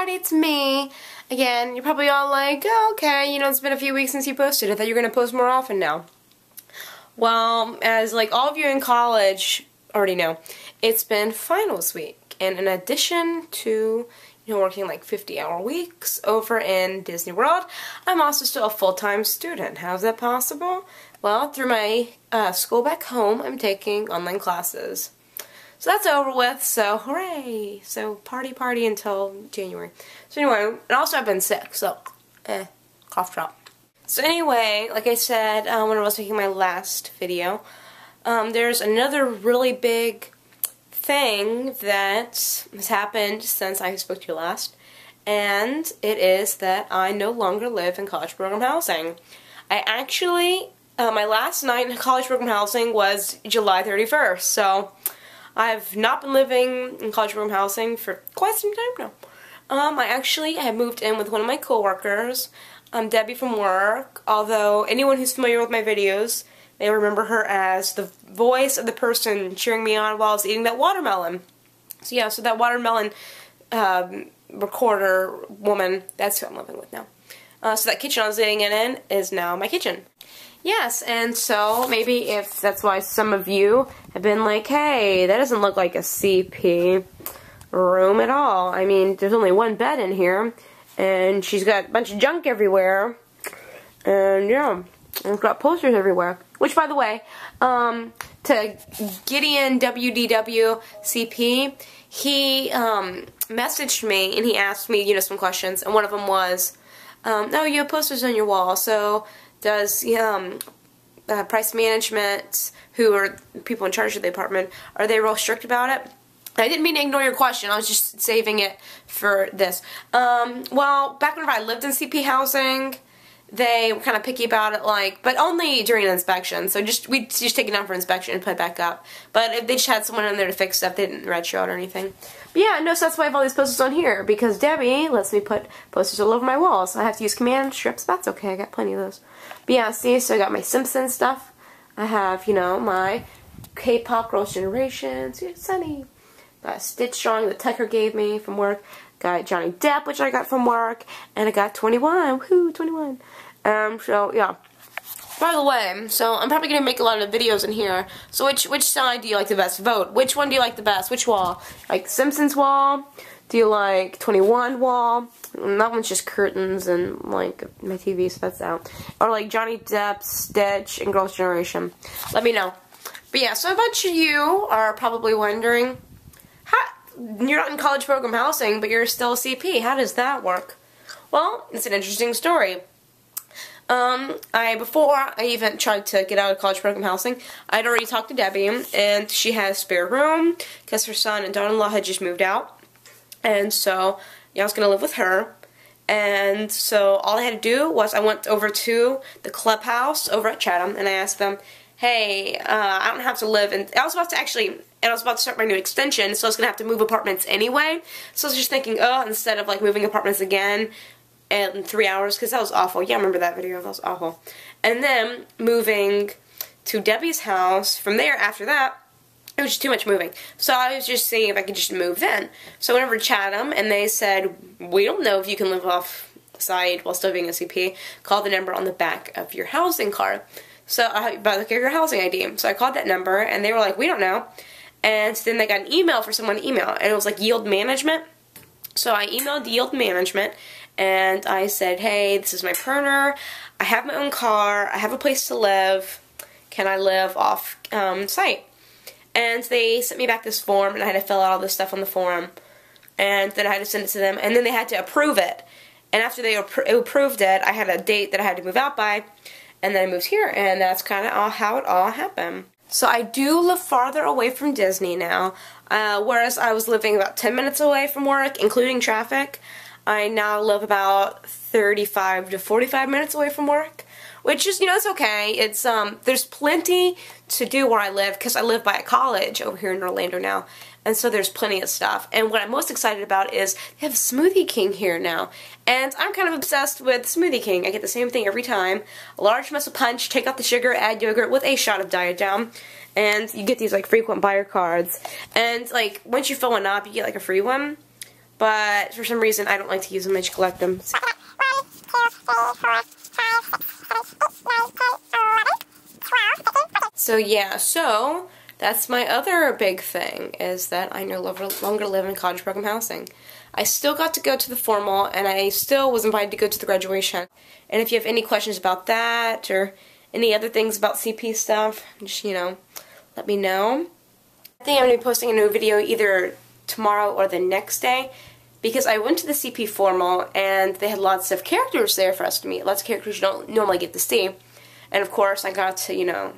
everybody, it's me. Again, you're probably all like, oh, okay, you know, it's been a few weeks since you posted. I thought you were going to post more often now. Well, as like all of you in college already know, it's been finals week. And in addition to, you know, working like 50-hour weeks over in Disney World, I'm also still a full-time student. How's that possible? Well, through my school back home, I'm taking online classes. So that's over with, so hooray! So party until January. So anyway, and also I've been sick, so cough drop. So anyway, like I said when I was making my last video, there's another really big thing that has happened since I spoke to you last, and it is that I no longer live in college program housing. I actually, my last night in college program housing was July 31st, so I've not been living in college program housing for quite some time now. I actually have moved in with one of my coworkers, Debbie from work, although anyone who's familiar with my videos may remember her as the voice of the person cheering me on while I was eating that watermelon. So yeah, so that watermelon recorder woman, that's who I'm living with now. So that kitchen I was eating in is now my kitchen. Yes, and so maybe if that's why some of you have been like, hey, that doesn't look like a CP room at all. I mean, there's only one bed in here, and she's got a bunch of junk everywhere, and yeah, we've got posters everywhere. Which, by the way, to Gideon WDW CP, he messaged me and he asked me, you know, some questions, and one of them was, oh, you have posters on your wall, so does price management, who are people in charge of the apartment, are they real strict about it? I didn't mean to ignore your question, I was just saving it for this. Well, back whenever I lived in CP housing, they were kind of picky about it, like, but only during an inspection. So we'd just take it down for inspection and put it back up. But if they just had someone in there to fix stuff, they didn't red show it or anything. But yeah, no, so that's why I have all these posters on here, because Debbie lets me put posters all over my walls. I have to use command strips, that's okay, I got plenty of those. But yeah, see, so I got my Simpsons stuff. I have, you know, my K-pop Girls' Generation, Sunny. Got Stitch drawing that Tucker gave me from work. Got Johnny Depp, which I got from work. And I got 21. Woohoo, 21. So, yeah. By the way, so I'm probably going to make a lot of videos in here. So which side do you like the best? Vote. Which one do you like the best? Which wall? Like Simpsons wall? Do you like 21 wall? And that one's just curtains and, like, my TV, so that's out. Or, like, Johnny Depp, Stitch, and Girls' Generation. Let me know. But, yeah, so a bunch of you are probably wondering, you're not in college program housing, but you're still a CP. How does that work? Well, it's an interesting story. Before I even tried to get out of college program housing, I'd already talked to Debbie, and she had a spare room, because her son and daughter-in-law had just moved out. And so, yeah, I was going to live with her. And so, all I had to do was I went over to the clubhouse over at Chatham, and I asked them, hey, I don't have to live in, I was about to start my new extension, so I was going to have to move apartments anyway. So I was just thinking, oh, instead of like moving apartments again in 3 hours, because that was awful. Yeah, I remember that video, that was awful. And then moving to Debbie's house, from there, after that, it was just too much moving. So I was just seeing if I could just move then. So I went over to Chatham, and they said, we don't know if you can live off site while still being a CP. Call the number on the back of your housing card. So I look at your housing ID. So I called that number, and they were like, we don't know. And then they got an email for someone to email, and it was like Yield Management. So I emailed Yield Management, and I said, hey, this is my printer. I have my own car. I have a place to live. Can I live off site? And they sent me back this form, and I had to fill out all this stuff on the form. And then I had to send it to them, and then they had to approve it. And after they approved it, I had a date that I had to move out by, and then I moved here, and that's kind of how it all happened. So I do live farther away from Disney now, whereas I was living about 10 minutes away from work, including traffic. I now live about 35 to 45 minutes away from work, which is, you know, it's okay. It's, there's plenty to do where I live, because I live by a college over here in Orlando now, and so there's plenty of stuff. And what I'm most excited about is they have Smoothie King here now, and I'm kind of obsessed with Smoothie King. I get the same thing every time. A large muscle punch, take out the sugar, add yogurt with a shot of Diet Down, and you get these, like, frequent buyer cards. And, like, once you fill one up, you get, like, a free one. but for some reason I don't like to use them, I just collect them. So yeah, so that's my other big thing, is that I no longer live in college program housing. I still got to go to the formal, and I still was invited to go to the graduation. And if you have any questions about that, or any other things about CP stuff, just, you know, let me know. I think I'm going to be posting a new video either tomorrow or the next day, because I went to the CP formal, and they had lots of characters there for us to meet. Lots of characters you don't normally get to see. And of course, I got to, you know,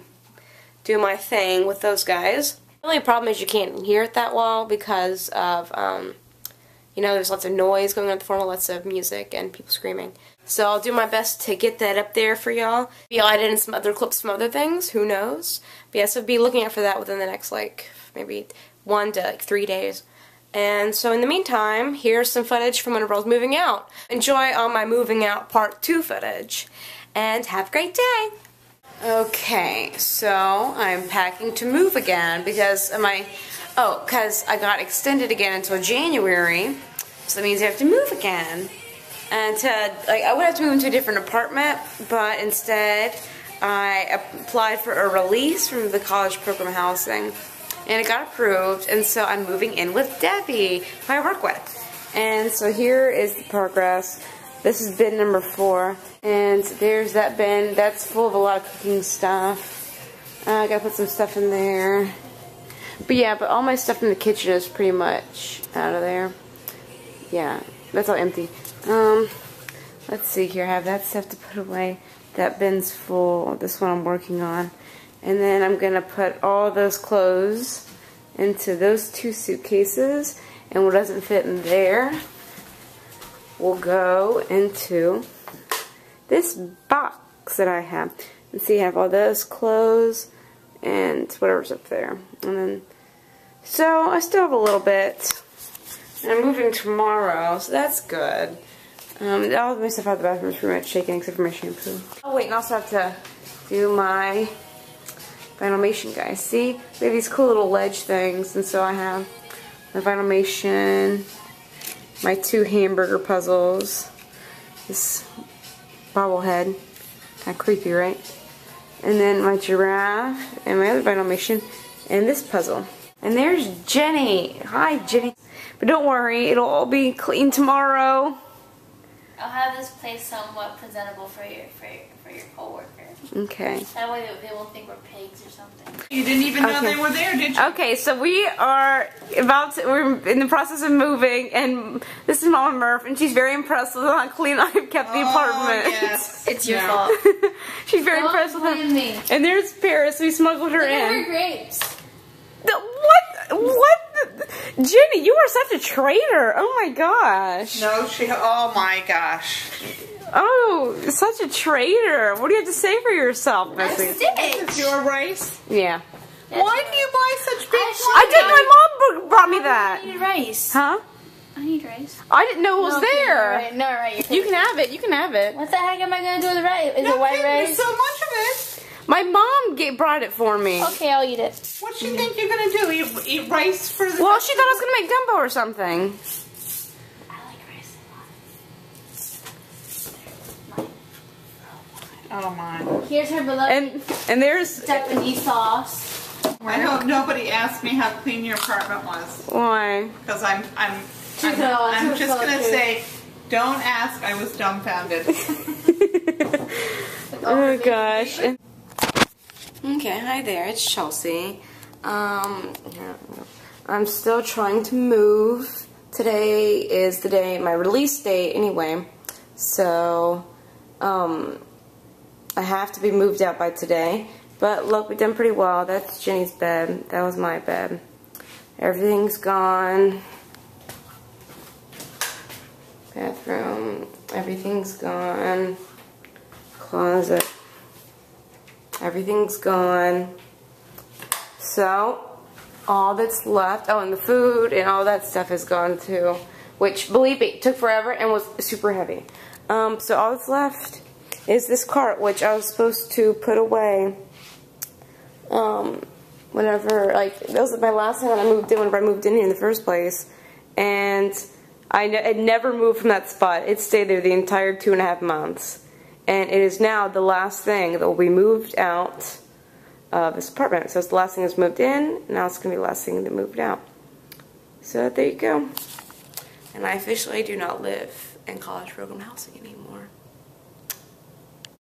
do my thing with those guys. The only problem is you can't hear it that well because of, you know, there's lots of noise going on at the formal, lots of music and people screaming. So I'll do my best to get that up there for y'all. Maybe I'll edit in some other clips from other things, who knows. But yeah, so be looking out for that within the next, like, maybe 1 to 3 days. And so in the meantime, here's some footage from whenever I was moving out. Enjoy all my moving out part 2 footage. And have a great day! Okay, so I'm packing to move again because because I got extended again until January, so that means I have to move again. And I would have to move into a different apartment, but instead I applied for a release from the college program housing, and it got approved, and so I'm moving in with Debbie, who I work with. And so here is the progress. This is bin number 4, and there's that bin. That's full of a lot of cooking stuff. I gotta put some stuff in there. But yeah, but all my stuff in the kitchen is pretty much out of there. Yeah, that's all empty. Let's see here. I have that stuff to put away. That bin's full. This one I'm working on. And then I'm gonna put all those clothes into those 2 suitcases, and what doesn't fit in there will go into this box that I have. And see, I have all those clothes and whatever's up there. And then, so I still have a little bit. And I'm moving tomorrow, so that's good. All of my stuff out of the bathroom is pretty much shaken except for my shampoo. Oh wait, and I also have to do my Vinylmation, guys. See? They have these cool little ledge things, and so I have my Vinylmation, my 2 hamburger puzzles, this bobblehead, kind of creepy, right? And then my giraffe, and my other Vinylmation, and this puzzle. And there's Jenny. Hi, Jenny. But don't worry, it'll all be clean tomorrow. I'll have this place somewhat presentable for your coworkers. Okay. That way they won't think we're pigs or something. You didn't even know they were there, did you? Okay, so we're in the process of moving, and this is Mama Murph, and she's very impressed with how clean I've kept the apartment. Yes. It's your fault. She's very impressed with blame me. And there's Paris, we smuggled her Look at in. her grapes. What? Jenny, you are such a traitor. Oh my gosh. No, oh my gosh. Oh, such a traitor. What do you have to say for yourself, Missy? This is your rice? Yeah. Why do you buy such big ones? I did. My mom brought me that. I need rice. Huh? I need rice. I didn't know it was there. No, right. You can have it. You can have it. What the heck am I going to do with the rice? Is it white rice? There's so much of it. My mom brought it for me. Okay, I'll eat it. What do you think you're going to do? Eat rice for the... Well, she thought I was going to make gumbo or something. I like rice a lot. Oh my. Here's her beloved And there's... Japanese sauce. I hope nobody asked me how clean your apartment was. Why? Because I'm just going to say, don't ask, I was dumbfounded. Oh gosh. Okay, hi there, it's Chelsea. I'm still trying to move. Today is the day, my release date anyway. So, I have to be moved out by today. But look, we've done pretty well. That's Jenny's bed. That was my bed. Everything's gone. Bathroom, everything's gone. Closet. Everything's gone. So, all that's left, oh, and the food and all that stuff is gone too. Which, believe me, took forever and was super heavy. So all that's left is this cart, which I was supposed to put away. Whenever, like, that was my last time when I moved in, whenever I moved in here in the first place. And It never moved from that spot. It stayed there the entire 2.5 months. And it is now the last thing that will be moved out of this apartment. So it's the last thing that's moved in. Now it's going to be the last thing that moved out. So there you go. And I officially do not live in college program housing anymore.